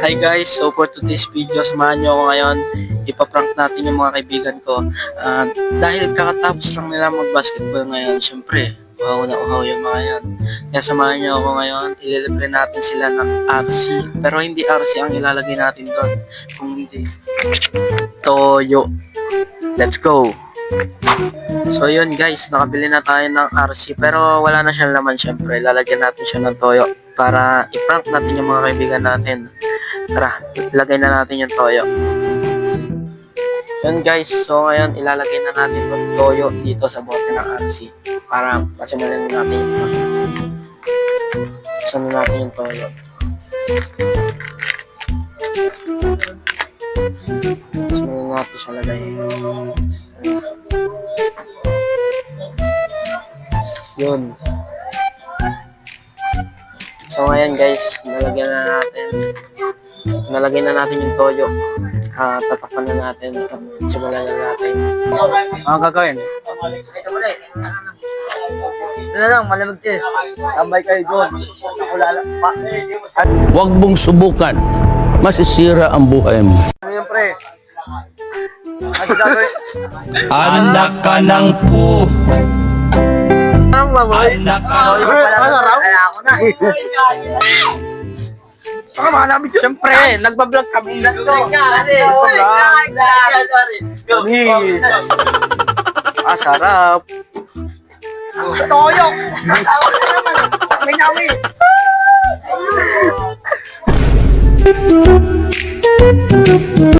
Hi guys, so for today's video, samahan nyo ako ngayon. Ipaprank natin yung mga kaibigan ko. Dahil kakatapos lang nila mag-basketball ngayon, syempre, uhaw na uhaw yung mga yan. Kaya samahan nyo ako ngayon, ililibre natin sila ng RC. Pero hindi RC ang ilalagay natin doon, kung hindi toyo. Let's go! So yun guys, nakabili na tayo ng RC pero wala na siyang laman syempre. Lalagyan natin siya ng toyo para i-prank natin yung mga kaibigan natin. Tara, lagay na natin yung toyo. Yun guys, so ngayon ilalagay na natin yung toyo dito sa bote ng RC para pasimulan natin yung prank. Pasan natin yung toyo. Pasimulan natin siya lagay. Yun. So ngayon guys, nalagyan na natin yung toyo. Tatakpan na natin. Simulan na natin. Ano gagawin? Ito pala eh. Ano lang, malamig din. Tambay kayo doon. Wala lang. Huwag mong subukan. Masisira ang buhay mo. Ano yun, pre? Ano gagawin? Anak ka ng po. Ang baboy. Anak ka Ano yung pala? Kaya ako na. Baka mahanapin dyan. Siyempre, nagbablog kami. Sarap. Toyo! Nasawa na naman. May nawi.